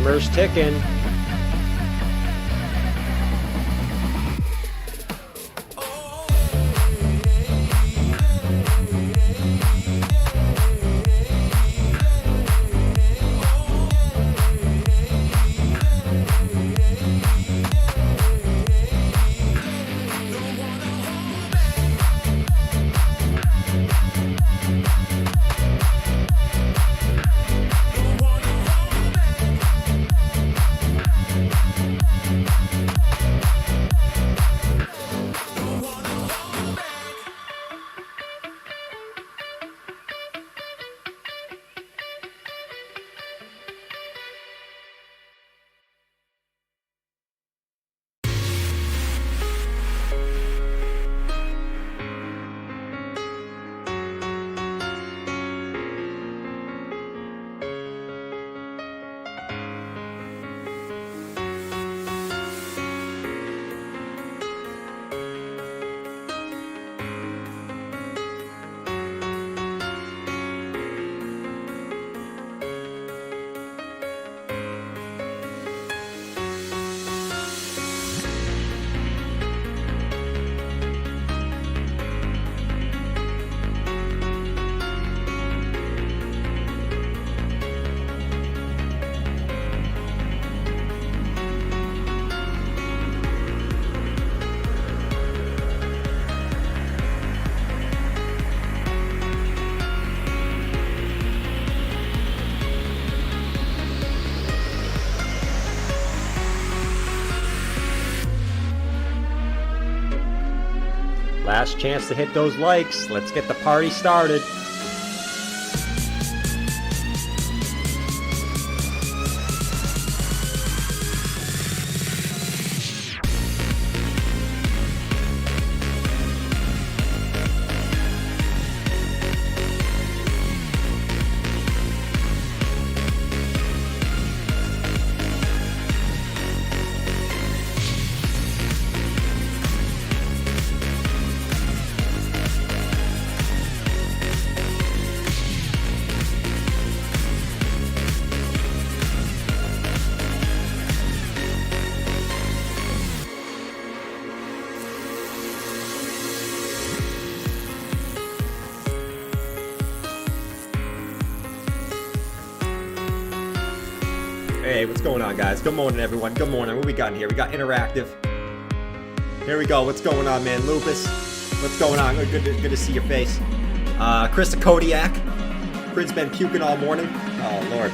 Timer's ticking. Last chance to hit those likes. Let's get the party started. Hey, what's going on, guys? Good morning, everyone. Good morning. What we got in here? We got interactive. Here we go. What's going on, man? Lupus. What's going on? Good to see your face. Krista Kodiak. Crid's been puking all morning. Oh, Lord.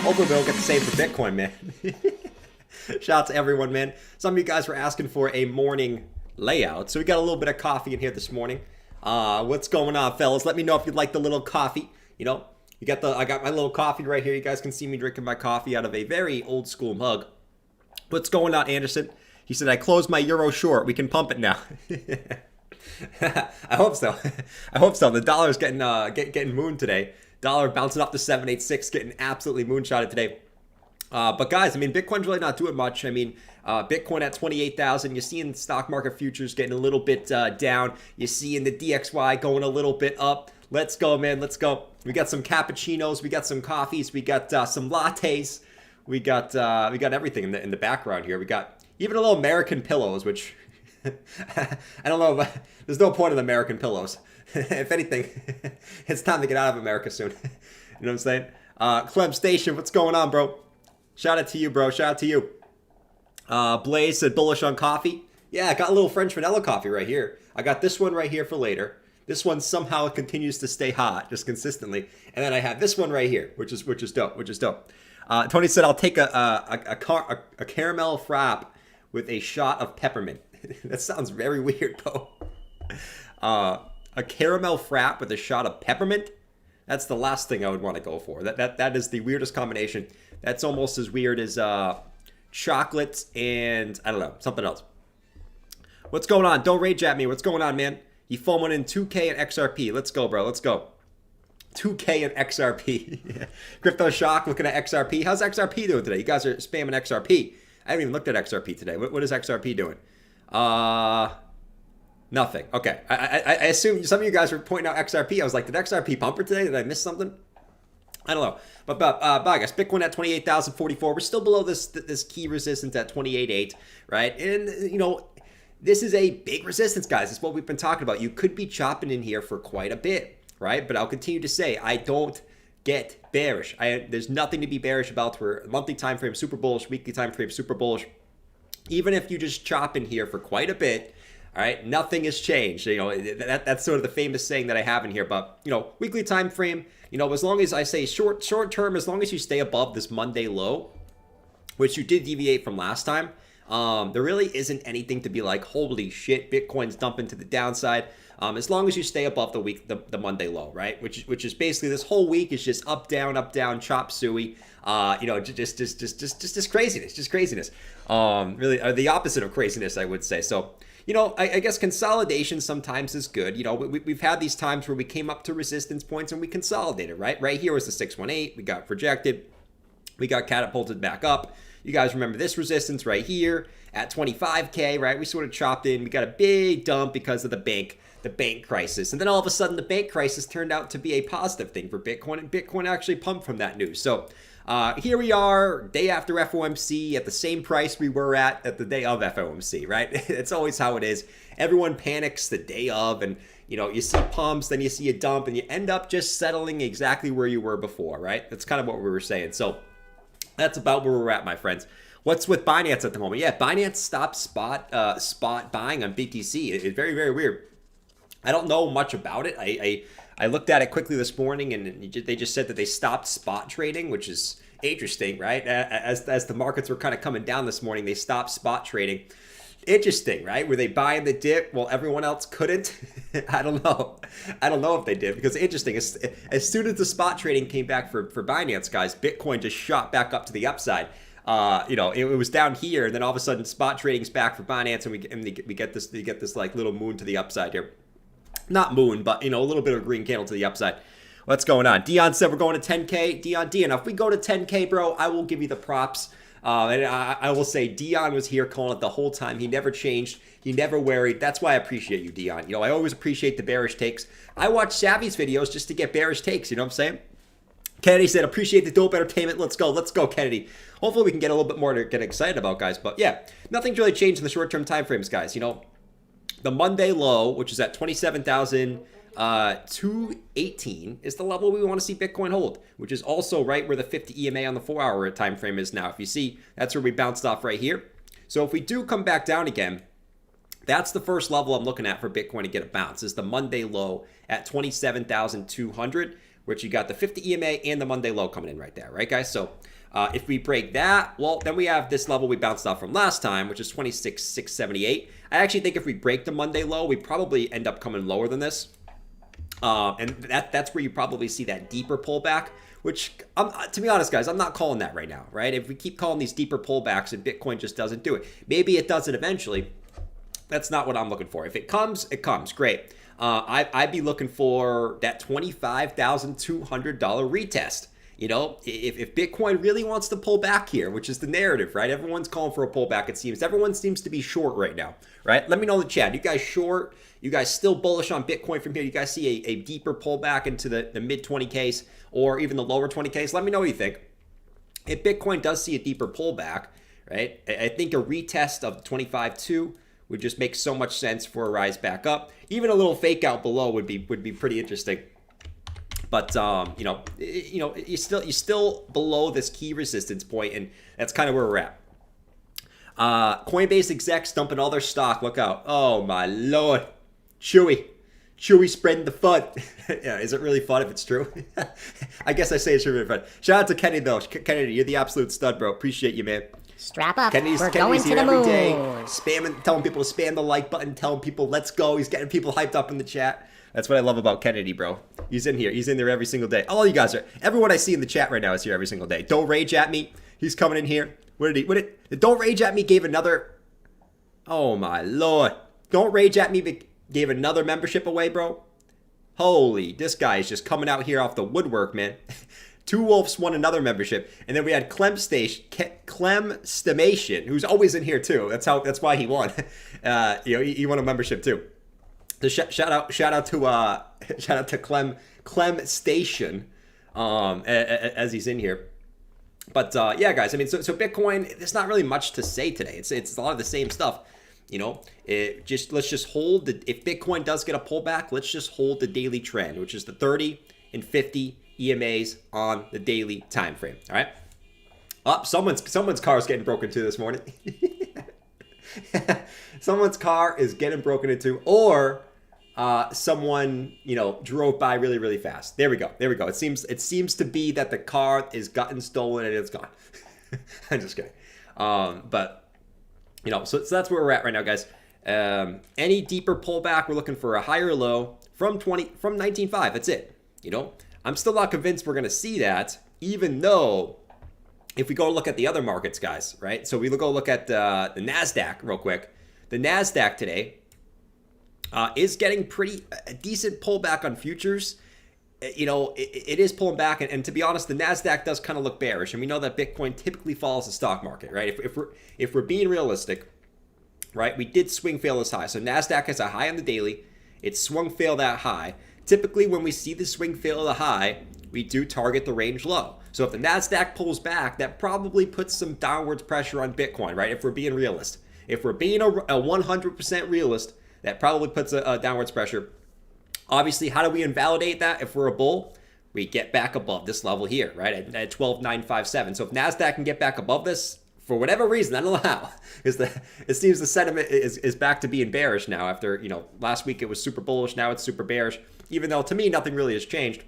Hopefully we'll get to save the Bitcoin, man. Shout out to everyone, man. Some of you guys were asking for a morning layout, so we got a little bit of coffee in here this morning. What's going on, fellas? Let me know if you'd like the little coffee. You know, I got my little coffee right here. You guys can see me drinking my coffee out of a very old school mug. What's going on, Anderson? He said, I closed my euro short. We can pump it now. I hope so. I hope so. The dollar's getting mooned today. Dollar bouncing up to 786, getting absolutely moonshotted today. But guys, I mean, Bitcoin's really not doing much. I mean, Bitcoin at 28,000. You're seeing stock market futures getting a little bit down. You're seeing the DXY going a little bit up. Let's go, man. Let's go. We got some cappuccinos. We got some coffees. We got some lattes. We got everything in the background here. We got even a little American pillows, which I don't know. There's no point in American pillows. If anything, it's time to get out of America soon. You know what I'm saying? Clem Station, what's going on, bro? Shout out to you, bro. Shout out to you. Blaze said bullish on coffee. Yeah, I got a little French vanilla coffee right here. I got this one right here for later. This one somehow continues to stay hot, just consistently. And then I have this one right here, which is dope. Tony said I'll take a caramel frap with a shot of peppermint. That sounds very weird, bro. A caramel frap with a shot of peppermint? That's the last thing I would want to go for. That is the weirdest combination. That's almost as weird as chocolate and, I don't know, something else. What's going on? Don't rage at me. What's going on, man? You foaming in 2K and XRP. Let's go, bro. Let's go. 2K and XRP. Crypto Shock looking at XRP. How's XRP doing today? You guys are spamming XRP. I haven't even looked at XRP today. What is XRP doing? Nothing. Okay. I assume some of you guys were pointing out XRP. I was like, did XRP pump her today? Did I miss something? I don't know. But I guess Bitcoin at 28,044. We're still below this key resistance at 28.8, right? And, this is a big resistance, guys. It's what we've been talking about. You could be chopping in here for quite a bit, right? But I'll continue to say I don't get bearish. There's nothing to be bearish about. We're monthly time frame super bullish, weekly time frame super bullish. Even if you just chop in here for quite a bit, all right, nothing has changed. That's sort of the famous saying that I have in here. But weekly time frame, as long as I say short term, as long as you stay above this Monday low, which you did deviate from last time, there really isn't anything to be like, holy shit, Bitcoin's dumping to the downside. As long as you stay above the Monday low, right? Which is basically this whole week is just up, down, chop suey. Just craziness, just craziness. Really, the opposite of craziness, I would say. So, I guess consolidation sometimes is good. We've had these times where we came up to resistance points and we consolidated, right? Right here was the 618. We got rejected. We got catapulted back up. You guys remember this resistance right here at 25K, right? We sort of chopped in. We got a big dump because of the bank crisis. And then all of a sudden, the bank crisis turned out to be a positive thing for Bitcoin, and Bitcoin actually pumped from that news. So here we are, day after FOMC, at the same price we were at the day of FOMC, right? It's always how it is. Everyone panics the day of, and you see pumps, then you see a dump, and you end up just settling exactly where you were before, right? That's kind of what we were saying. So that's about where we're at, my friends. What's with Binance at the moment? Yeah, Binance stopped spot buying on BTC. It's very, very weird. I don't know much about it. I looked at it quickly this morning, and they just said that they stopped spot trading, which is interesting, right? As the markets were kind of coming down this morning, they stopped spot trading. Interesting, right? Were they buying the dip while everyone else couldn't? I don't know. I don't know if they did, because interesting. As soon as the spot trading came back for Binance, guys, Bitcoin just shot back up to the upside. It was down here, and then all of a sudden, spot trading's back for Binance, and we get this like little moon to the upside here. Not moon, but a little bit of a green candle to the upside. What's going on? Dion said we're going to 10K. Dion, if we go to 10K, bro, I will give you the props. And I will say Dion was here calling it the whole time. He never changed. He never worried. That's why I appreciate you, Dion. I always appreciate the bearish takes. I watch Savvy's videos just to get bearish takes. You know what I'm saying? Kennedy said, appreciate the dope entertainment. Let's go, Kennedy. Hopefully we can get a little bit more to get excited about, guys. But yeah, nothing's really changed in the short-term time frames, guys. The Monday low, which is at 27,218, is the level we want to see Bitcoin hold, which is also right where the 50 EMA on the 4-hour time frame is now. If you see, that's where we bounced off right here. So if we do come back down again, that's the first level I'm looking at for Bitcoin to get a bounce, is the Monday low at 27,200, which you got the 50 EMA and the Monday low coming in right there, right, guys? So if we break that, well, then we have this level we bounced off from last time, which is 26,678. I actually think if we break the Monday low, we probably end up coming lower than this. And that's where you probably see that deeper pullback, which, to be honest, guys, I'm not calling that right now, right? If we keep calling these deeper pullbacks and Bitcoin just doesn't do it, maybe it does it eventually. That's not what I'm looking for. If it comes, it comes. Great. I'd be looking for that $25,200 retest. If Bitcoin really wants to pull back here, which is the narrative, right? Everyone's calling for a pullback, it seems. Everyone seems to be short right now, right? Let me know in the chat. You guys short? You guys still bullish on Bitcoin from here? You guys see a deeper pullback into the mid 20Ks or even the lower 20Ks? Let me know what you think. If Bitcoin does see a deeper pullback, right, I think a retest of 25.2 would just make so much sense for a rise back up. Even a little fake out below would be pretty interesting. But you're still below this key resistance point, and that's kind of where we're at. Coinbase execs dumping all their stock. Look out! Oh my lord, Chewy spreading the fun. Yeah, is it really fun if it's true? I guess I say it's really fun. Shout out to Kenny though. Kennedy, you're the absolute stud, bro. Appreciate you, man. Strap up. Kennedy's going to here the every moon. day, spamming, telling people to spam the like button, telling people let's go. He's getting people hyped up in the chat. That's what I love about Kennedy, bro. He's in here. He's in there every single day. All you guys are. Everyone I see in the chat right now is here every single day. Don't rage at me. He's coming in here. What did Don't rage at me gave another. Oh my lord. Don't rage at me gave another membership away, bro. Holy, this guy is just coming out here off the woodwork, man. Two Wolves won another membership, and then we had Clem Stamation, who's always in here too. That's why he won. He won a membership too. So shout out to Clem Station. as he's in here. But yeah, guys, I mean, so Bitcoin, there's not really much to say today. It's a lot of the same stuff. You know, let's just hold if Bitcoin does get a pullback, let's just hold the daily trend, which is the 30 and 50 EMAs on the daily time frame. All right. Someone's car is getting broken into this morning. Someone's car is getting broken into, or someone, you know, drove by really, really fast. There we go. It seems to be that the car is gotten stolen and it's gone. I'm just kidding. But you know, so that's where we're at right now, guys. Any deeper pullback, we're looking for a higher low from 19.5. That's it. You know, I'm still not convinced we're going to see that, even though if we go look at the other markets, guys, right? So we go look at the NASDAQ real quick. The NASDAQ today is getting a decent pullback on futures. You know, it is pulling back. And to be honest, the NASDAQ does kind of look bearish. And we know that Bitcoin typically follows the stock market, right? If we're being realistic, right, we did swing fail this high. So NASDAQ has a high on the daily. It swung fail that high. Typically, when we see the swing fail of the high, we do target the range low. So if the NASDAQ pulls back, that probably puts some downwards pressure on Bitcoin, right? If we're being realist. If we're being a 100% realist, that probably puts a downwards pressure. Obviously, how do we invalidate that? If we're a bull, we get back above this level here, right? At 12,957. So if NASDAQ can get back above this, for whatever reason, I don't know how, it seems the sentiment is back to being bearish now after, you know, last week it was super bullish, now it's super bearish, even though to me, nothing really has changed.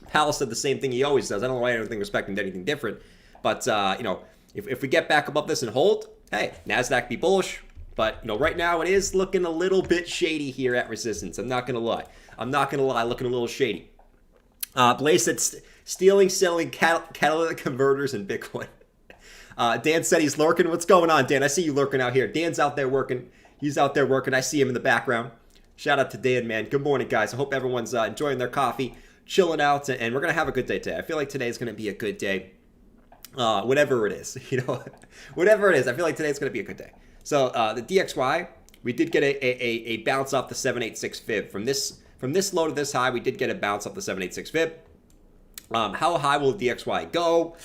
Powell said the same thing he always does. I don't know why anything respecting anything different. But, you know, if we get back above this and hold, hey, NASDAQ be bullish. But, you know, right now it is looking a little bit shady here at resistance. I'm not going to lie. Looking a little shady. Blaze said stealing, selling catalytic converters in Bitcoin. Dan said he's lurking. What's going on, Dan? I see you lurking out here. Dan's out there working. He's out there working. I see him in the background. Shout out to Dan, man. Good morning, guys. I hope everyone's enjoying their coffee, chilling out, and we're going to have a good day today. I feel like today is going to be a good day. Whatever it is, you know, whatever it is, I feel like today's going to be a good day. So the DXY, we did get a bounce off the 786 fib. From this low to this high, we did get a bounce off the 786 fib. How high will DXY go?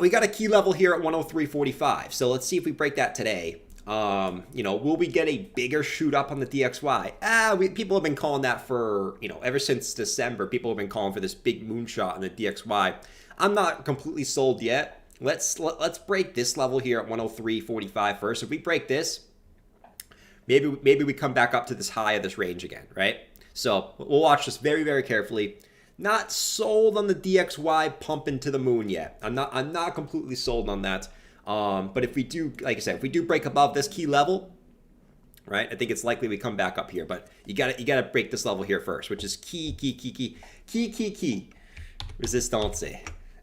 We got a key level here at 103.45. So let's see if we break that today. You know, will we get a bigger shoot up on the DXY? People have been calling that for, you know, ever since December. People have been calling for this big moonshot on the DXY. I'm not completely sold yet. Let's break this level here at 103.45 first. If we break this, maybe we come back up to this high of this range again, right? So we'll watch this very, very carefully. Not sold on the DXY pumping to the moon yet. I'm not completely sold on that. But if we do, like I said, if we do break above this key level, right, I think it's likely we come back up here. But you gotta break this level here first, which is key resistance,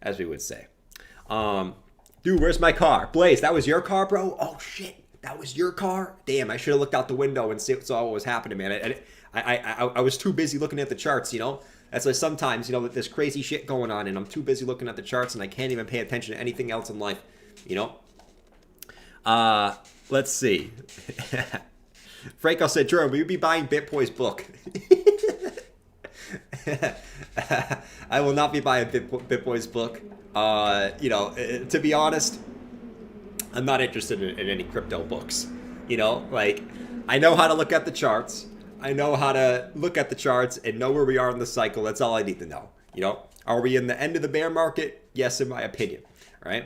as we would say. Dude, where's my car? Blaze, that was your car, bro? Oh shit, that was your car? Damn, I should have looked out the window and saw what was happening, man. I was too busy looking at the charts, you know? That's like sometimes, you know, there's crazy shit going on and I'm too busy looking at the charts and I can't even pay attention to anything else in life, you know? Let's see. Franco said, Jerome, will you be buying BitBoy's book? I will not be buying BitBoy's book. You know, to be honest, I'm not interested in any crypto books. You know, like, I know how to look at the charts. I know how to look at the charts and know where we are in the cycle. That's all I need to know. You know, are we in the end of the bear market? Yes, in my opinion. All right.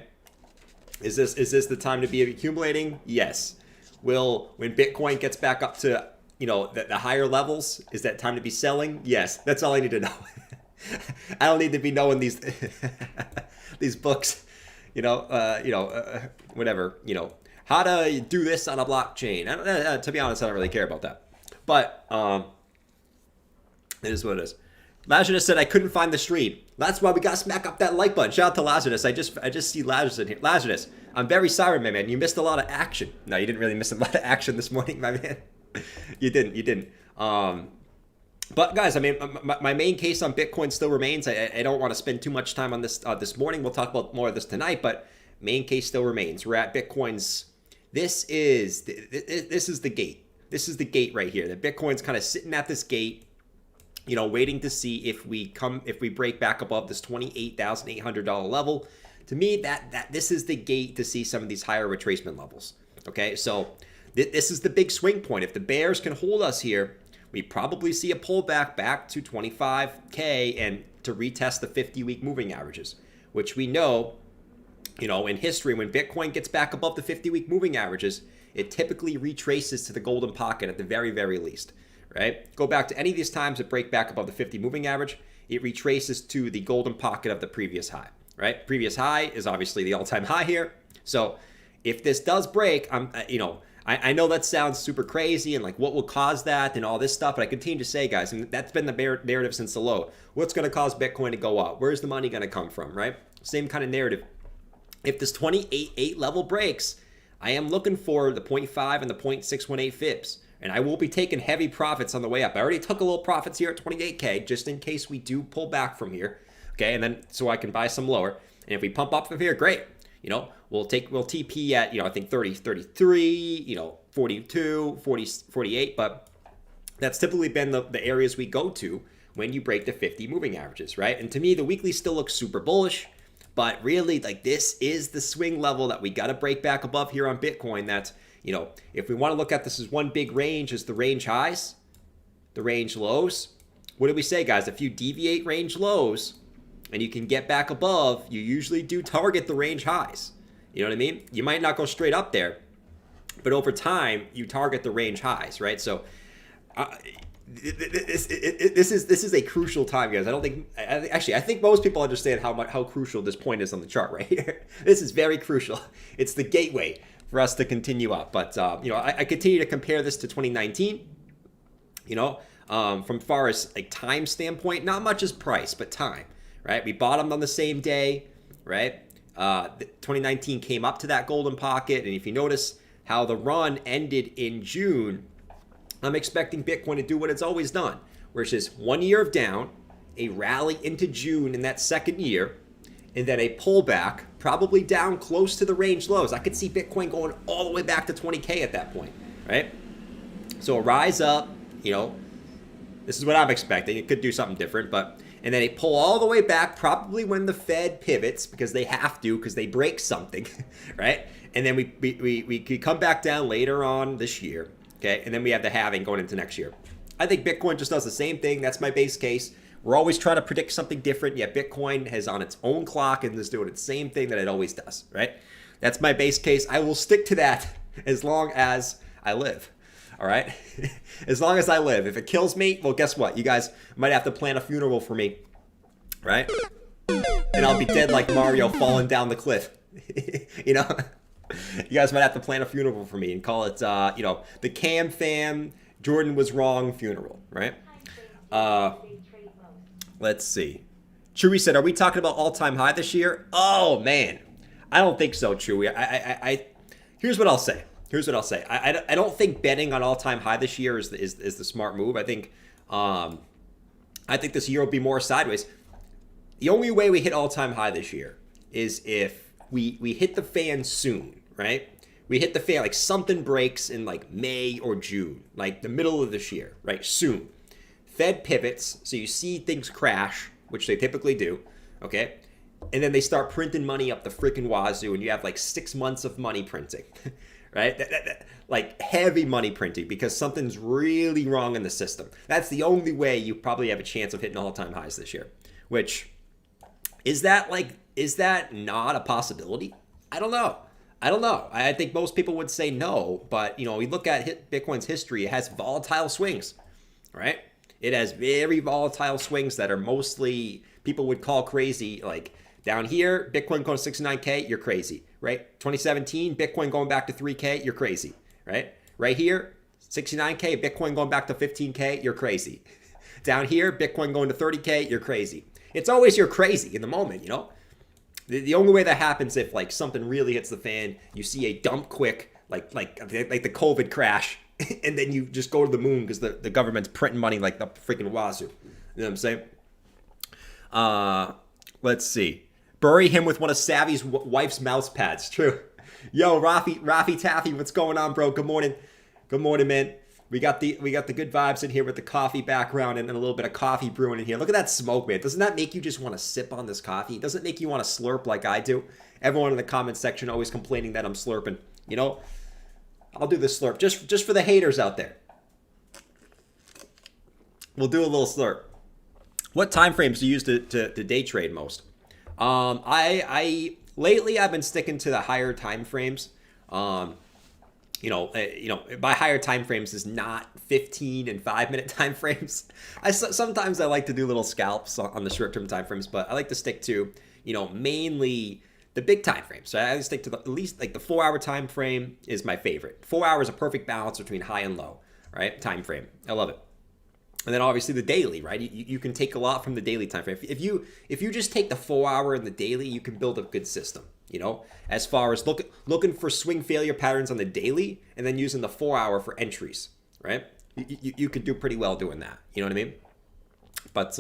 Is this the time to be accumulating? Yes. When Bitcoin gets back up to, you know, the higher levels, is that time to be selling? Yes. That's all I need to know. I don't need to be knowing these these books, you know, whatever, you know, how to do this on a blockchain. To be honest, I don't really care about that. But it is what it is. Lazarus said I couldn't find the stream. That's why we got to smack up that like button. Shout out to Lazarus. I just see Lazarus in here. Lazarus, I'm very sorry, my man. You missed a lot of action. No, you didn't really miss a lot of action this morning, my man. You didn't. But guys, I mean, my main case on Bitcoin still remains. I don't want to spend too much time on this this morning. We'll talk about more of this tonight, but main case still remains. We're at Bitcoin's. This is the gate. This is the gate right here. That Bitcoin's kind of sitting at this gate. waiting to see if we break back above this $28,800 level. To me, that this is the gate to see some of these higher retracement levels. Okay, so this is the big swing point. If the bears can hold us here, we probably see a pullback back to 25K and to retest the 50-week moving averages, which we know, in history, when Bitcoin gets back above the 50-week moving averages, it typically retraces to the golden pocket at the very, very least, right? Go back to any of these times that break back above the 50 moving average, it retraces to the golden pocket of the previous high, right? Previous high is obviously the all-time high here. So if this does break, I know that sounds super crazy and like what will cause that and all this stuff, but I continue to say, guys, and that's been the narrative since the low. What's going to cause Bitcoin to go up? Where's the money going to come from, right? Same kind of narrative. If this 28.8 level breaks, I am looking for the 0.5 and the 0.618 fibs, and I will be taking heavy profits on the way up. I already took a little profits here at 28K just in case we do pull back from here, okay? And then so I can buy some lower. And if we pump up from here, great. We'll TP at, I think 30, 33, 42, 40, 48, but that's typically been the areas we go to when you break the 50 moving averages, right? And to me, the weekly still looks super bullish, but really, like, this is the swing level that we got to break back above here on Bitcoin. That's, if we want to look at this as one big range, is the range highs, the range lows. What did we say, guys? If you deviate range lows, and you can get back above, you usually do target the range highs. You know what I mean? You might not go straight up there, but over time, you target the range highs, right? So this is a crucial time, guys. I think most people understand how crucial this point is on the chart right here. This is very crucial. It's the gateway for us to continue up. But, I continue to compare this to 2019, from far as like time standpoint, not much as price, but time. Right, we bottomed on the same day, right? 2019 came up to that golden pocket, and if you notice how the run ended in June, I'm expecting Bitcoin to do what it's always done, which is 1 year of down, a rally into June in that second year, and then a pullback, probably down close to the range lows. I could see Bitcoin going all the way back to 20K at that point, right? So a rise up, this is what I'm expecting. It could do something different, and then they pull all the way back, probably when the Fed pivots, because they have to, because they break something, right? And then we could come back down later on this year, okay? And then we have the halving going into next year. I think Bitcoin just does the same thing. That's my base case. We're always trying to predict something different, yet Bitcoin has on its own clock and is doing the same thing that it always does, right? That's my base case. I will stick to that as long as I live. All right. As long as I live. If it kills me, well, guess what? You guys might have to plan a funeral for me. Right? And I'll be dead like Mario falling down the cliff. You guys might have to plan a funeral for me and call it, the Cam Fam Jordan was wrong funeral. Right? Let's see. Chewy said, are we talking about all-time high this year? Oh, man. I don't think so, Chewy. Here's what I'll say. I don't think betting on all-time high this year is the smart move. I think this year will be more sideways. The only way we hit all-time high this year is if we hit the fan soon, right? We hit the fan, like something breaks in like May or June, like the middle of this year, right? Soon. Fed pivots, so you see things crash, which they typically do, okay? And then they start printing money up the freaking wazoo, and you have like 6 months of money printing. Right? Like heavy money printing because something's really wrong in the system. That's the only way you probably have a chance of hitting all-time highs this year. Which, is that not a possibility? I don't know. I think most people would say no, but we look at Bitcoin's history, it has volatile swings, right? It has very volatile swings that are mostly people would call crazy. Like down here, Bitcoin going to 69K, you're crazy. Right? 2017, Bitcoin going back to 3K, you're crazy, right? Right here, 69K, Bitcoin going back to 15K, you're crazy. Down here, Bitcoin going to 30K, you're crazy. It's always you're crazy in the moment, The only way that happens if like something really hits the fan, you see a dump quick, like the COVID crash, and then you just go to the moon because the government's printing money like the freaking wazoo. You know what I'm saying? Let's see. Bury him with one of Savvy's wife's mouse pads. True. Yo, Rafi Taffy, what's going on, bro? Good morning. Good morning, man. We got the good vibes in here with the coffee background and a little bit of coffee brewing in here. Look at that smoke, man. Doesn't that make you just want to sip on this coffee? Doesn't it make you want to slurp like I do? Everyone in the comments section always complaining that I'm slurping. You know, I'll do this slurp just for the haters out there. We'll do a little slurp. What time frames do you use to day trade most? Lately I've been sticking to the higher time frames. By higher time frames is not 15 and 5-minute time frames. Sometimes I like to do little scalps on the short term time frames, but I like to stick to, mainly the big time frames. So I stick to at least like the 4-hour time frame is my favorite. 4 hours, a perfect balance between high and low, right? Time frame. I love it. And then obviously the daily, right? You can take a lot from the daily time frame. If you just take the 4-hour and the daily, you can build a good system. As far as looking for swing failure patterns on the daily and then using the 4-hour for entries, right? You could do pretty well doing that. You know what I mean? But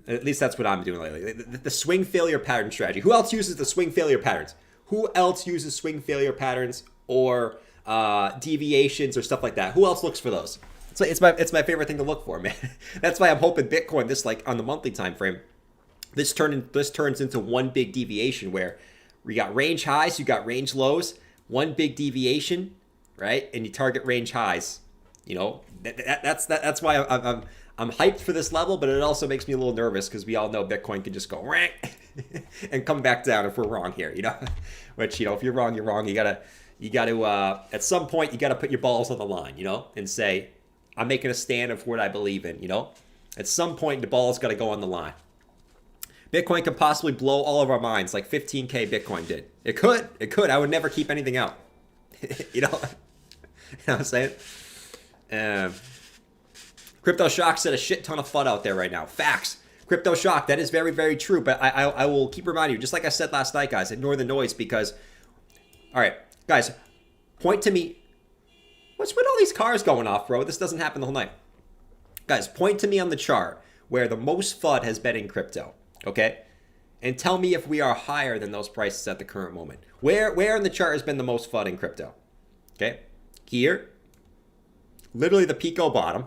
at least that's what I'm doing lately. The swing failure pattern strategy. Who else uses the swing failure patterns? Who else uses swing failure patterns or deviations or stuff like that? Who else looks for those? It's my favorite thing to look for, man. That's why I'm hoping Bitcoin, this like on the monthly time frame, this turns into one big deviation where we got range highs, you got range lows, one big deviation, right? And you target range highs. That's why I'm hyped for this level, but it also makes me a little nervous because we all know Bitcoin can just go rank and come back down if we're wrong here, Which if you're wrong, you're wrong. You gotta at some point you gotta put your balls on the line, and say, I'm making a stand of what I believe in, At some point, the ball's got to go on the line. Bitcoin could possibly blow all of our minds like 15K Bitcoin did. It could. I would never keep anything out. You know what I'm saying? Crypto Shock said a shit ton of FUD out there right now. Facts. Crypto Shock, that is very, very true. But I will keep reminding you, just like I said last night, guys, ignore the noise because, all right, guys, point to me. What's with all these cars going off, bro? This doesn't happen the whole night. Guys, point to me on the chart where the most FUD has been in crypto, okay? And tell me if we are higher than those prices at the current moment. Where in the chart has been the most FUD in crypto? Okay? Here. Literally the Pico bottom,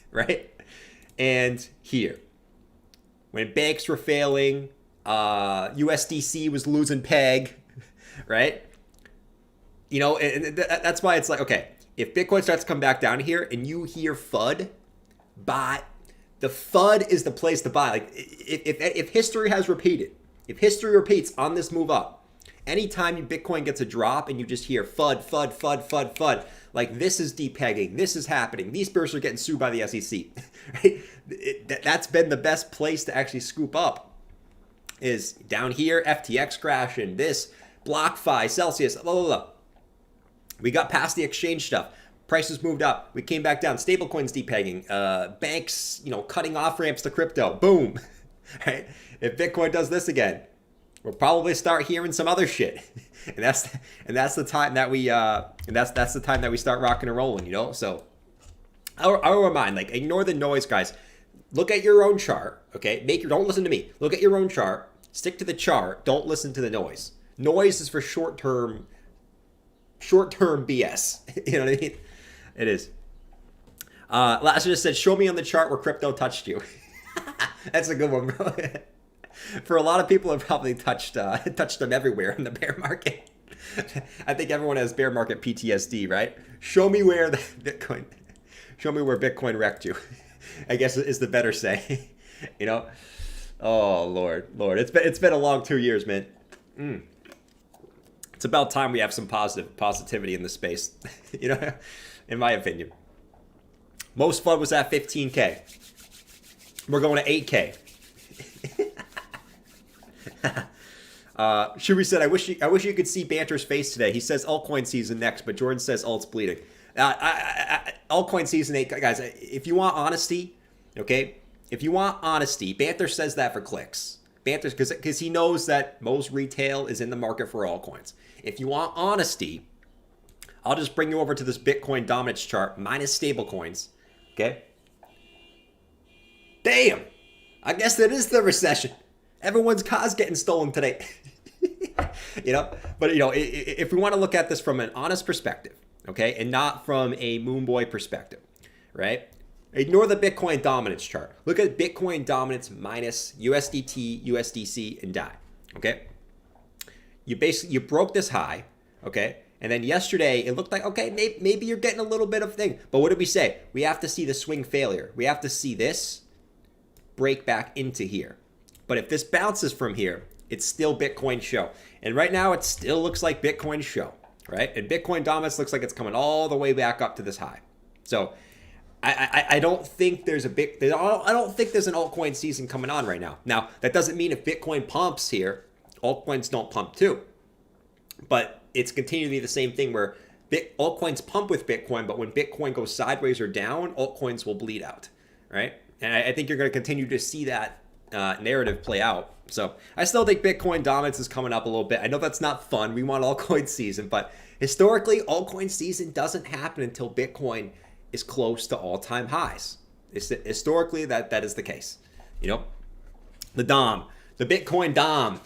right? And here. When banks were failing, USDC was losing peg, right? And that's why it's like, okay, if Bitcoin starts to come back down here and you hear FUD, buy. The FUD is the place to buy. Like if history has repeated, if history repeats on this move up, anytime Bitcoin gets a drop and you just hear FUD, FUD, FUD, FUD, FUD, like this is depegging, this is happening, these bears are getting sued by the SEC. Right? That's been the best place to actually scoop up. Is down here, FTX crashing, this, BlockFi, Celsius, blah, blah, blah. We got past the exchange stuff. Prices moved up. We came back down. Stablecoins depegging. Banks, cutting off ramps to crypto. Boom. Right? If Bitcoin does this again, we'll probably start hearing some other shit. And that's the time that we that's the time that we start rocking and rolling. So I'll remind, like, ignore the noise, guys. Look at your own chart. Okay, don't listen to me. Look at your own chart. Stick to the chart. Don't listen to the noise. Noise is for short-term BS. You know what I mean? It is. Last just said, show me on the chart where crypto touched you. That's a good one, bro. For a lot of people, it probably touched them everywhere in the bear market. I think everyone has bear market PTSD, right? Show me where Bitcoin wrecked you. I guess is the better say. Oh Lord, it's been a long 2 years, man. It's about time we have some positivity in this space, in my opinion. Most FUD was at 15K. We're going to 8K. Shubi said, I wish you could see Banter's face today. He says altcoin season next, but Jordan says alt's bleeding. Altcoin season 8, guys, if you want honesty, okay? If you want honesty, Banter says that for clicks. Banter, because he knows that most retail is in the market for altcoins. If you want honesty, I'll just bring you over to this Bitcoin dominance chart minus stablecoins. Okay? Damn! I guess that is the recession. Everyone's car's getting stolen today. But if we want to look at this from an honest perspective, okay, and not from a moon boy perspective, right? Ignore the Bitcoin dominance chart. Look at Bitcoin dominance minus USDT, USDC, and DAI, okay? You broke this high, okay? And then yesterday, it looked like, okay, maybe you're getting a little bit of thing. But what did we say? We have to see the swing failure. We have to see this break back into here. But if this bounces from here, it's still Bitcoin show. And right now, it still looks like Bitcoin show, right? And Bitcoin dominance looks like it's coming all the way back up to this high. So I don't think there's I don't think there's an altcoin season coming on right now. Now, that doesn't mean if Bitcoin pumps here, altcoins don't pump too. But it's continuing to be the same thing where altcoins pump with Bitcoin, but when Bitcoin goes sideways or down, altcoins will bleed out, right? And I think you're going to continue to see that narrative play out. So I still think Bitcoin dominance is coming up a little bit. I know that's not fun. We want altcoin season, but historically, altcoin season doesn't happen until Bitcoin is close to all-time highs. Historically, that is the case. You know, the Bitcoin Dom,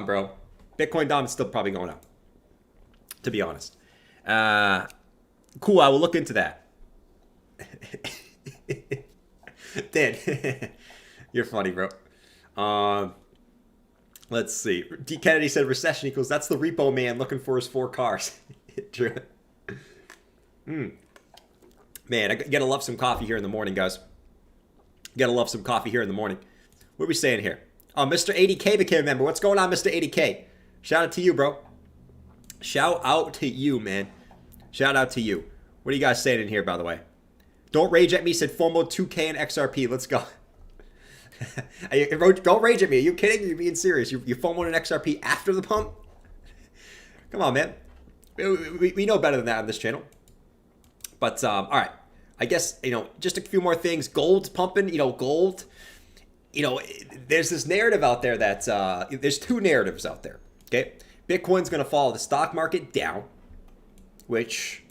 bro. Bitcoin Dom is still probably going up, to be honest. Cool, I will look into that. Dan, you're funny, bro. Let's see. D. Kennedy said recession equals, that's the repo man looking for his 4 cars. True. Man, I gotta love some coffee here in the morning, guys. Gotta love some coffee here in the morning. What are we saying here? Oh, Mr. 80K became a member. What's going on, Mr. 80K? Shout out to you, bro. Shout out to you, man. Shout out to you. What are you guys saying in here, by the way? Don't rage at me, said FOMO 2K and XRP. Let's go. Don't rage at me. Are you kidding? You're being serious. You FOMO'd an XRP after the pump? Come on, man. We know better than that on this channel. But, all right. I guess, just a few more things. Gold's pumping, gold. There's this narrative out there that, there's 2 narratives out there, okay? Bitcoin's going to follow the stock market down, which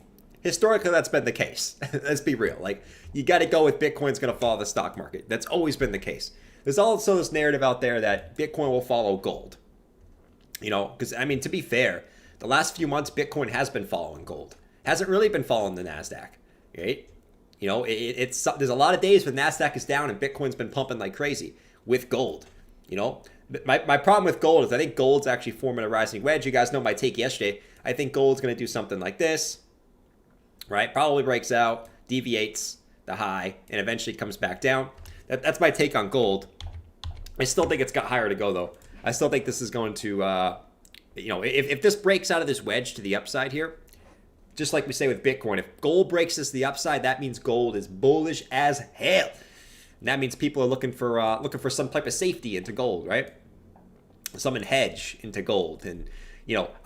historically that's been the case. Let's be real. Like, you got to go with Bitcoin's going to follow the stock market. That's always been the case. There's also this narrative out there that Bitcoin will follow gold. Because, to be fair, the last few months, Bitcoin has been following gold. Hasn't really been following the NASDAQ, right? There's a lot of days when NASDAQ is down and Bitcoin's been pumping like crazy with gold. My problem with gold is I think gold's actually forming a rising wedge. You guys know my take yesterday. I think gold's going to do something like this, right? Probably breaks out, deviates the high, and eventually comes back down. That's my take on gold. I still think it's got higher to go, though. I still think this is going to, if this breaks out of this wedge to the upside here, just like we say with Bitcoin, if gold breaks this to the upside, that means gold is bullish as hell. And that means people are looking for some type of safety into gold, right? Some hedge into gold. And,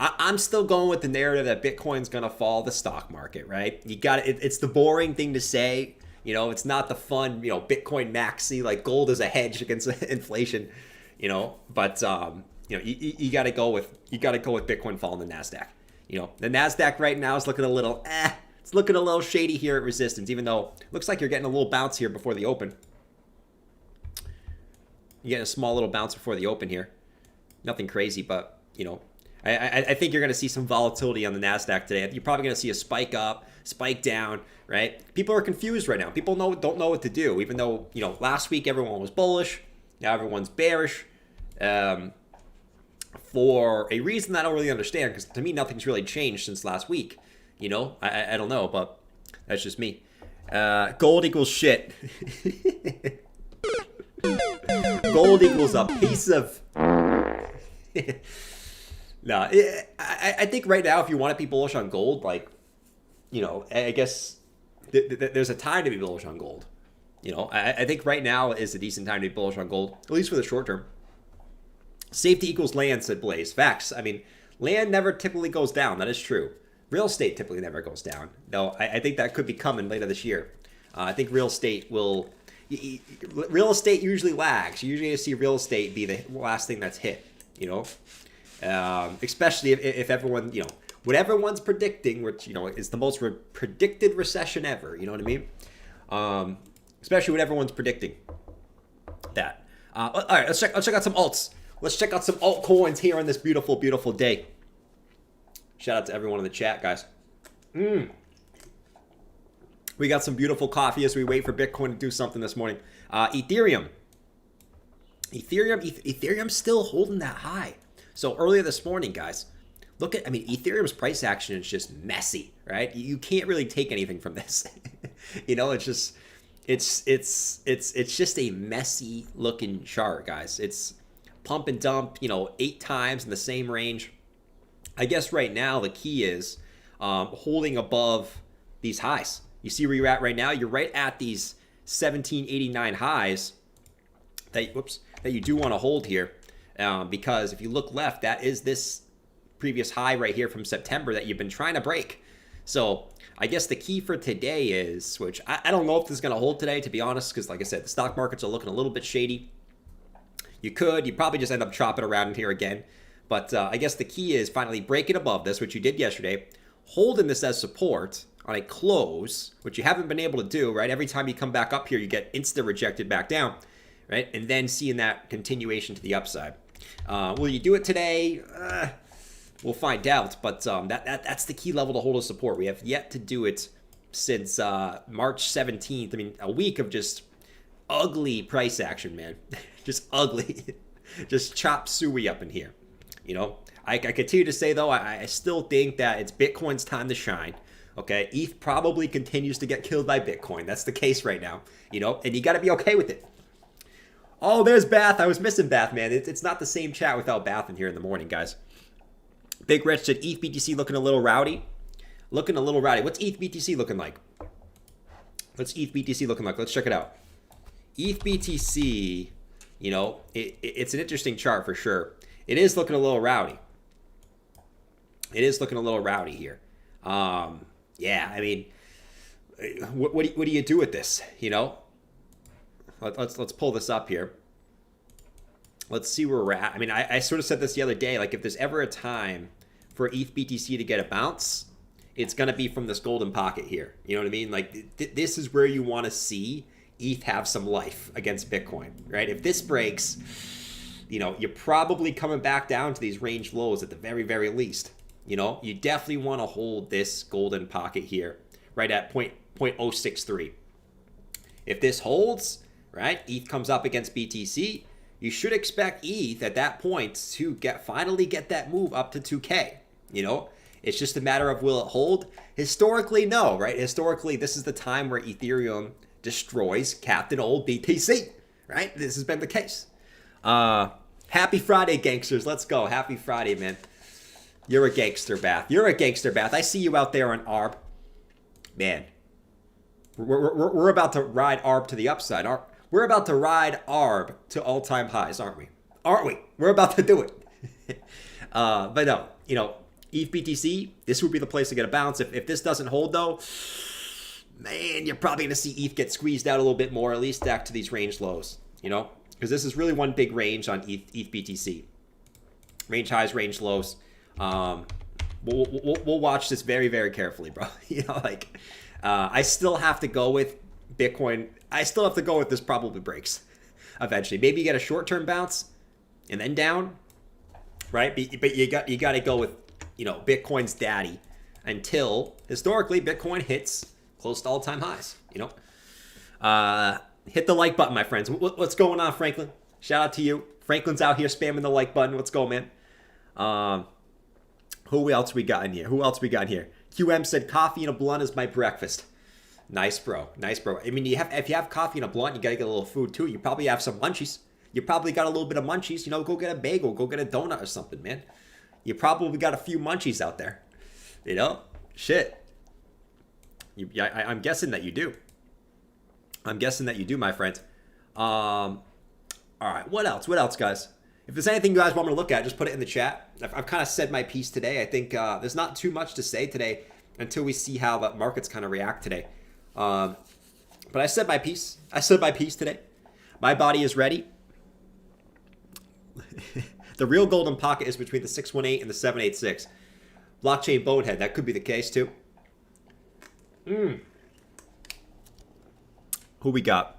I'm still going with the narrative that Bitcoin's going to follow the stock market, right? You got it. It's the boring thing to say. It's not the fun, Bitcoin maxi, like gold is a hedge against inflation, but, you got to go with Bitcoin following the NASDAQ. The NASDAQ right now is looking a little, it's looking a little shady here at resistance, even though it looks like you're getting a little bounce here before the open. You're getting a small little bounce before the open here. Nothing crazy, but, I think you're going to see some volatility on the NASDAQ today. You're probably going to see a spike up, spike down, right? People are confused right now. People don't know what to do, even though, last week everyone was bullish. Now everyone's bearish. For a reason that I don't really understand, because to me, nothing's really changed since last week. I don't know, but that's just me. Gold equals shit. Gold equals a piece of... No, I think right now, if you want to be bullish on gold, I guess there's a time to be bullish on gold. I think right now is a decent time to be bullish on gold, at least for the short term. Safety equals land, said Blaze. Facts. Land never typically goes down. That is true. Real estate typically never goes down. Though I think that could be coming later this year. I think real estate will... Real estate usually lags. You usually see real estate be the last thing that's hit, especially if everyone, what everyone's predicting, which, is the most predicted recession ever. You know what I mean? Especially when everyone's predicting that. All right, let's check out some alts. Let's check out some altcoins here on this beautiful, beautiful day. Shout out to everyone in the chat, guys. We got some beautiful coffee as we wait for Bitcoin to do something this morning. Ethereum's still holding that high. So earlier this morning, guys, look at, I mean, Ethereum's price action is just messy, right? You can't really take anything from this. You know, it's just, it's just a messy looking chart, guys. It's pump and dump, you know, 8 times in the same range. I guess right now the key is holding above these highs. You see where you're at right now? You're right at these 1789 highs that, that you do want to hold here. Because if you look left, that is this previous high right here from September that you've been trying to break. So I guess the key for today is, which I don't know if this is going to hold today, to be honest, because like I said, the stock markets are looking a little bit shady. You'd probably just end up chopping around in here again. But I guess the key is finally breaking above this, which you did yesterday, holding this as support on a close, which you haven't been able to do, right? Every time you come back up here, you get insta rejected back down, right? And then seeing that continuation to the upside. Will you do it today? We'll find out, but that's the key level to hold as support. We have yet to do it since March 17th. I mean, a week of just ugly price action, man. Just ugly. Just chop suey up in here. You know, I continue to say, though, I still think that it's Bitcoin's time to shine. Okay, ETH probably continues to get killed by Bitcoin. That's the case right now, you know, and you got to be okay with it. Oh, there's Bath. I was missing Bath, man. It's not the same chat without Bath in here in the morning, guys. Big Rich said ETH BTC looking a little rowdy. Looking a little rowdy. What's ETH BTC looking like? What's ETH BTC looking like? Let's check it out. ETH BTC, you know, it's an interesting chart for sure. It is looking a little rowdy. It is looking a little rowdy here. Yeah, I mean, what do you do with this? You know, let's pull this up here. Let's see where we're at. I mean, I sort of said this the other day. Like, if there's ever a time for ETH BTC to get a bounce, it's gonna be from this golden pocket here. You know what I mean? Like, this is where you want to see ETH have some life against Bitcoin, right? If this breaks, you know, you're probably coming back down to these range lows at the very, very least. You know, you definitely want to hold this golden pocket here, right at 0.063. If this holds, right, ETH comes up against BTC, you should expect ETH at that point to finally get that move up to 2K. You know, it's just a matter of, will it hold? Historically, no, right? Historically, this is the time where Ethereum destroys Captain Old BTC, right? This has been the case. Happy Friday, gangsters. Let's go. Happy Friday, man. You're a gangster, Bath. You're a gangster, Bath. I see you out there on ARB. Man, we're about to ride ARB to the upside. We're about to ride ARB to all-time highs, aren't we? Aren't we? We're about to do it. But no, you know, ETH BTC, this would be the place to get a bounce. If this doesn't hold, though, man, you're probably going to see ETH get squeezed out a little bit more, at least back to these range lows, you know? Because this is really one big range on ETH BTC. Range highs, range lows. We'll watch this very, very carefully, bro. You know, like, I still have to go with Bitcoin. I still have to go with this probably breaks eventually. Maybe you get a short-term bounce and then down, right? But you got to go with, you know, Bitcoin's daddy until historically Bitcoin hits close to all-time highs. You know, hit the like button, my friends. What's going on, Franklin? Shout out to you. Franklin's out here spamming the like button. Let's go, man. Who else we got in here? QM said coffee and a blunt is my breakfast. Nice, bro. Nice, bro. I mean, if you have coffee and a blunt, you gotta get a little food too. You probably have some munchies. You probably got a little bit of munchies. You know, go get a bagel, go get a donut or something, man. You probably got a few munchies out there. You know, shit. I'm guessing that you do. I'm guessing that you do, my friends. All right. What else, guys? If there's anything you guys want me to look at, just put it in the chat. I've kind of said my piece today. I think there's not too much to say today until we see how the markets kind of react today. But I said my piece. Today. My body is ready. The real golden pocket is between the 618 and the 786. Blockchain bonehead. That could be the case too. Who we got?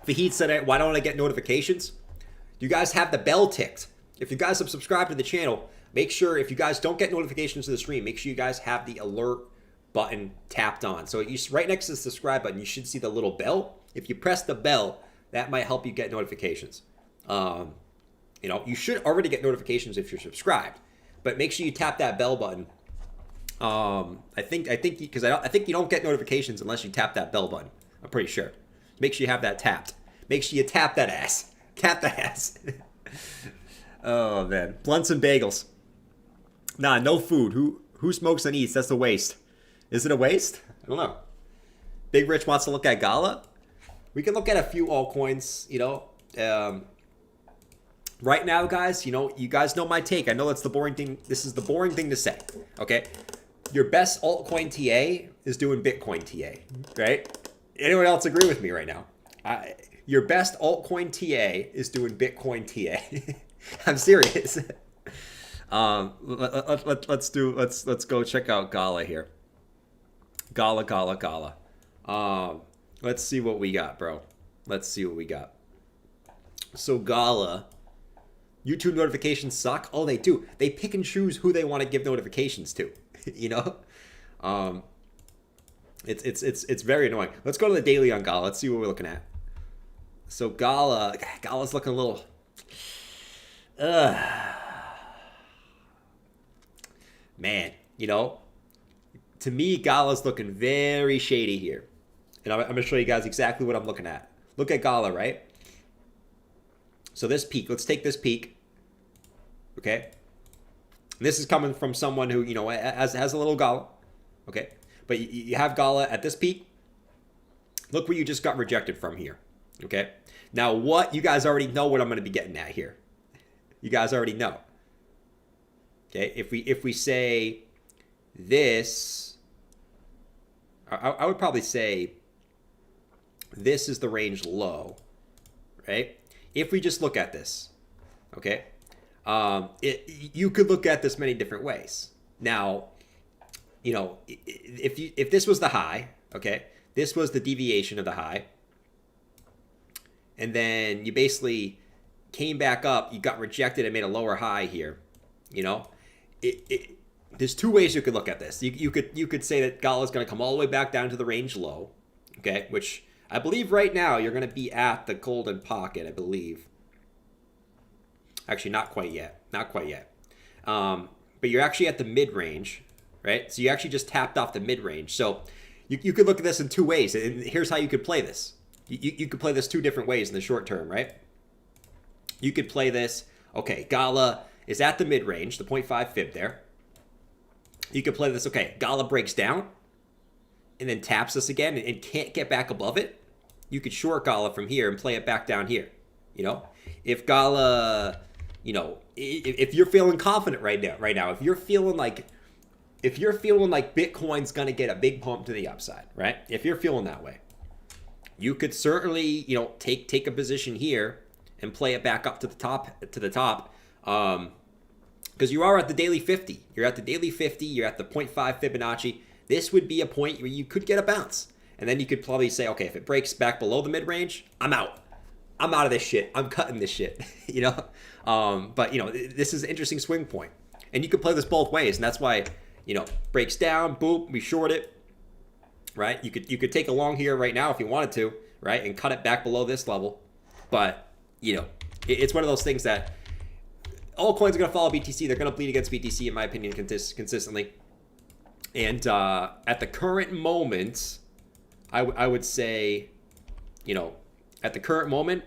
Fahid said, why don't I get notifications? You guys have the bell ticked. If you guys have subscribed to the channel, make sure if you guys don't get notifications to the stream, make sure you guys have the alert button tapped on. So right next to the subscribe button, you should see the little bell. If you press the bell, that might help you get notifications. You know, you should already get notifications if you're subscribed, but make sure you tap that bell button. I think you don't get notifications unless you tap that bell button. I'm pretty sure. Make sure you have that tapped. Make sure you tap that ass. Tap that ass. Oh man, blunts and bagels. Nah, no food. Who smokes and eats? That's a waste. Is it a waste? I don't know. Big Rich wants to look at Gala. We can look at a few altcoins, you know. Right now, guys, you know, you guys know my take. I know that's the boring thing. This is the boring thing to say, okay? Your best altcoin TA is doing Bitcoin TA, right? Anyone else agree with me right now? Your best altcoin TA is doing Bitcoin TA. I'm serious. Let's go check out Gala here. Gala. Let's see what we got, bro. Let's see what we got. So Gala, YouTube notifications suck. Oh, they do. They pick and choose who they want to give notifications to. You know, it's very annoying. Let's go to the daily on Gala. Let's see what we're looking at. So Gala's looking a little. Man, you know, to me, Gala's looking very shady here. And I'm going to show you guys exactly what I'm looking at. Look at Gala, right? So this peak, let's take this peak. Okay. This is coming from someone who, you know, has a little Gala. Okay. But you have Gala at this peak. Look where you just got rejected from here. Okay. Now what, you guys already know what I'm going to be getting at here. You guys already know. Okay. If we say this, I would probably say this is the range low, right? If we just look at this, okay, you could look at this many different ways. Now, you know, if this was the high, okay, this was the deviation of the high, and then you basically came back up, you got rejected and made a lower high here, you know, there's two ways you could look at this. You could say that Gala is going to come all the way back down to the range low, okay, which I believe right now you're going to be at the golden pocket, I believe. Actually, not quite yet. Not quite yet. But you're actually at the mid-range, right? So you actually just tapped off the mid-range. So you could look at this in two ways. And here's how you could play this. You could play this two different ways in the short term, right? You could play this, okay, Gala is at the mid-range, the 0.5 fib there. You could play this, okay, Gala breaks down and then taps this again and can't get back above it. You could short Gala from here and play it back down here, you know? If Gala, you know, if you're feeling confident right now, if you're feeling like Bitcoin's gonna get a big pump to the upside, right? If you're feeling that way, you could certainly, you know, take a position here and play it back up to the top, because you are at the daily 50. You're at the daily 50. You're at the 0.5 Fibonacci. This would be a point where you could get a bounce, and then you could probably say, okay, if it breaks back below the mid range, I'm out. I'm out of this shit. I'm cutting this shit, you know? But, you know, this is an interesting swing point. And you could play this both ways. And that's why, you know, breaks down, boop, we short it, right? You could take a long here right now if you wanted to, right? And cut it back below this level. But, you know, it's one of those things that all coins are going to follow BTC. They're going to bleed against BTC, in my opinion, consistently. And at the current moment, I would say, you know, at the current moment,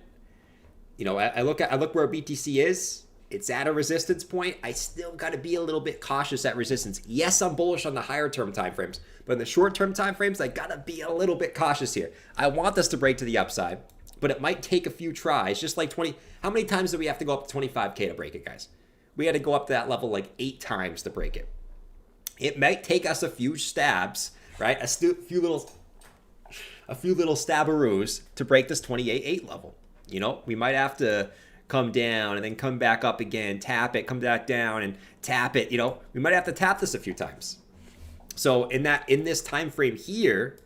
you know, I look where BTC is. It's at a resistance point. I still got to be a little bit cautious at resistance. Yes, I'm bullish on the higher term timeframes, but in the short term timeframes, I got to be a little bit cautious here. I want this to break to the upside, but it might take a few tries. Just like 20. How many times do we have to go up to 25K to break it, guys? We had to go up to that level like 8 times to break it. It might take us a few stabs, right? A few little stabberoos to break this 28.8 level. You know, we might have to come down and then come back up again, tap it, come back down and tap it. You know, we might have to tap this a few times. So in this time frame here,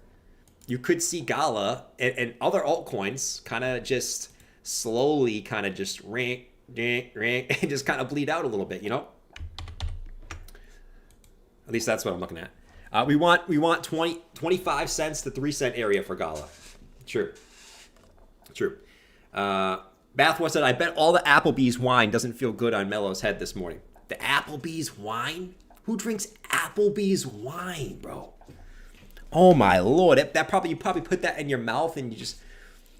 you could see Gala and other altcoins kind of just slowly kind of just rank and just kind of bleed out a little bit, you know? At least that's what I'm looking at. We want 25 cents to 3 cent area for Gala. True. Bathwa said, I bet all the Applebee's wine doesn't feel good on Mello's head this morning. The Applebee's wine? Who drinks Applebee's wine, bro? Oh my lord. You probably put that in your mouth and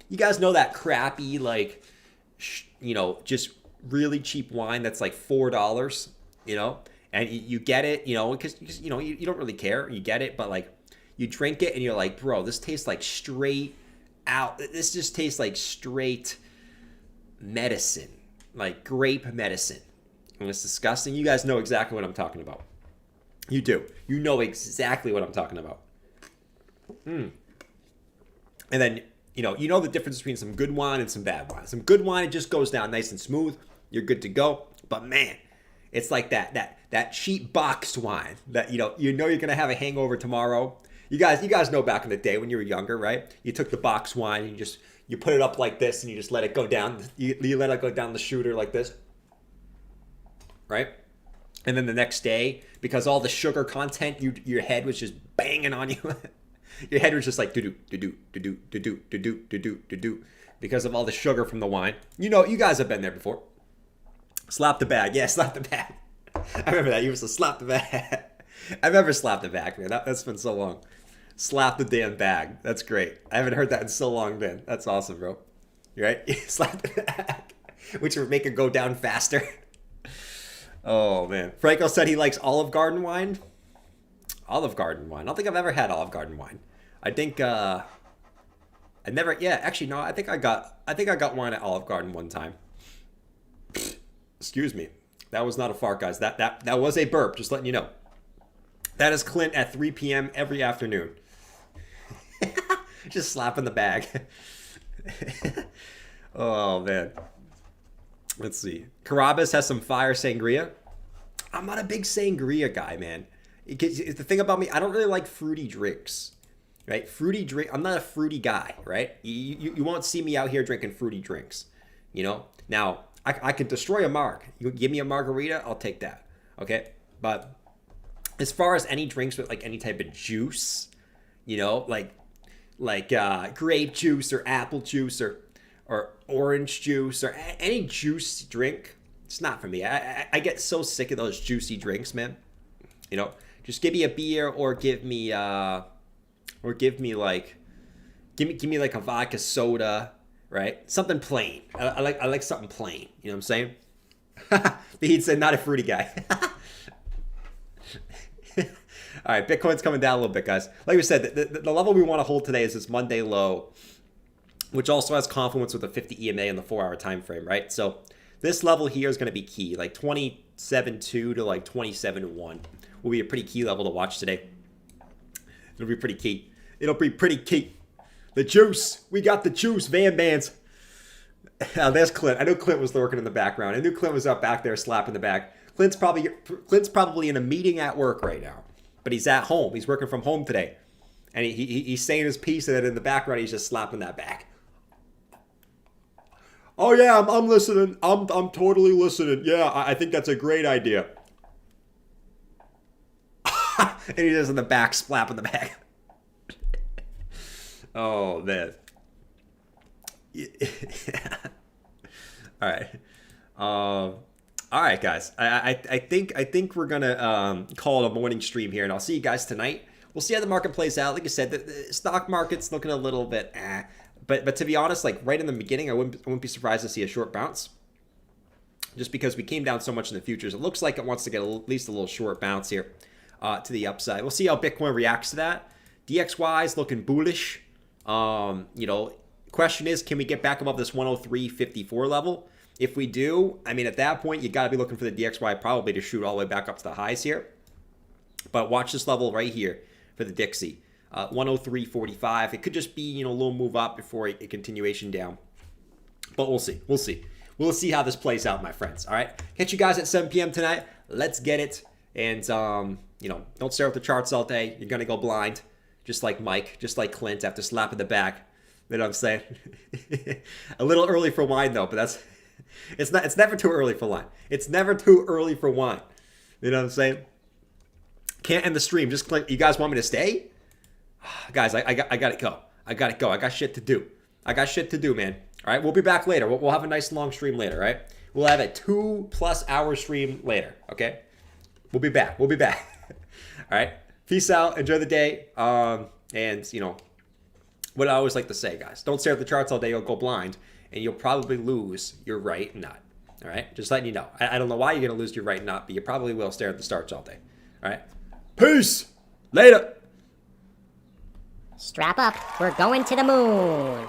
you guys know that crappy, like, just really cheap wine that's like $4, and you get it, because you don't really care. You get it, but like you drink it and you're like, bro, this tastes like straight out. This just tastes like straight medicine, like grape medicine. And it's disgusting. You guys know exactly what I'm talking about. You do. You know exactly what I'm talking about. And then, you know the difference between some good wine and some bad wine. Some good wine, it just goes down nice and smooth. You're good to go. But man, it's like that cheap boxed wine that, you're going to have a hangover tomorrow. You guys know back in the day when you were younger, right? You took the box wine and you put it up like this and you just let it go down. You let it go down the shooter like this, right? And then the next day, because all the sugar content, your head was just banging on you. Your head was just like do because of all the sugar from the wine. You guys have been there before. Slap the bag. Yeah, slap the bag. I remember that. You used to slap the bag. I've never slapped the bag, man. That's been so long. Slap the damn bag. That's great. I haven't heard that in so long, man. That's awesome, bro. You right? Slap the bag. Which would make it go down faster. Oh, man. Franco said he likes Olive Garden wine. Olive Garden wine. I don't think I've ever had Olive Garden wine. I think I never. Yeah, actually, no. I think I got wine at Olive Garden one time. Excuse me. That was not a fart, guys. That was a burp. Just letting you know. That is Clint at 3 p.m. every afternoon. Just slapping the bag. Oh man. Let's see. Carabas has some fire sangria. I'm not a big sangria guy, man. The thing about me, I don't really like fruity drinks, right? I'm not a fruity guy, right? You won't see me out here drinking fruity drinks, Now, I can destroy a marg. You give me a margarita, I'll take that, okay? But as far as any drinks with like any type of juice, like grape juice or apple juice or orange juice or any juice drink, it's not for me. I get so sick of those juicy drinks, man. Just give me a beer or give me like a vodka soda, right? Something plain. I like something plain. You know what I'm saying? He'd say not a fruity guy. All right, Bitcoin's coming down a little bit, guys. Like we said, the level we want to hold today is this Monday low, which also has confluence with the 50 EMA in the 4-hour time frame, right? So this level here is going to be key, like 27.2 to like 27.1 will be a pretty key level to watch today. It'll be pretty key. The juice. We got the juice, Van Bands. There's Clint. I knew Clint was lurking in the background. I knew Clint was up back there slapping the back. Clint's probably in a meeting at work right now, but he's at home. He's working from home today, and he's saying his piece, and then in the background he's just slapping that back. Oh yeah, I'm listening. I'm totally listening. Yeah, I think that's a great idea. And he's just in the back slapping the back. Oh man. Yeah. All right. All right, guys. I think we're gonna call it a morning stream here, and I'll see you guys tonight. We'll see how the market plays out. Like I said, the stock market's looking a little bit, but to be honest, like right in the beginning, I wouldn't be surprised to see a short bounce, just because we came down so much in the futures. It looks like it wants to get at least a little short bounce here to the upside. We'll see how Bitcoin reacts to that. DXY is looking bullish. Question is, can we get back above this 103.54 level? If we do, I mean, at that point, you got to be looking for the DXY probably to shoot all the way back up to the highs here. But watch this level right here for the Dixie. 103.45. It could just be, a little move up before a continuation down. But we'll see. We'll see how this plays out, my friends. All right. Catch you guys at 7 p.m. tonight. Let's get it. And, don't stare at the charts all day. You're going to go blind. Just like Mike, just like Clint after slapping the back. You know what I'm saying? A little early for wine, though, but it's never too early for wine. It's never too early for wine. You know what I'm saying? Can't end the stream. Just click. You guys want me to stay? Guys, I gotta go. I gotta go. I got shit to do. I got shit to do, man. All right, we'll be back later. We'll have a nice long stream later, right? We'll have a 2+ hour stream later, okay? We'll be back. We'll be back. All right, peace out. Enjoy the day. And, you know, what I always like to say, guys, don't stare at the charts all day. You'll go blind, and you'll probably lose your right nut. All right, just letting you know. I don't know why you're going to lose your right nut, but you probably will stare at the charts all day. All right, peace. Later. Strap up. We're going to the moon.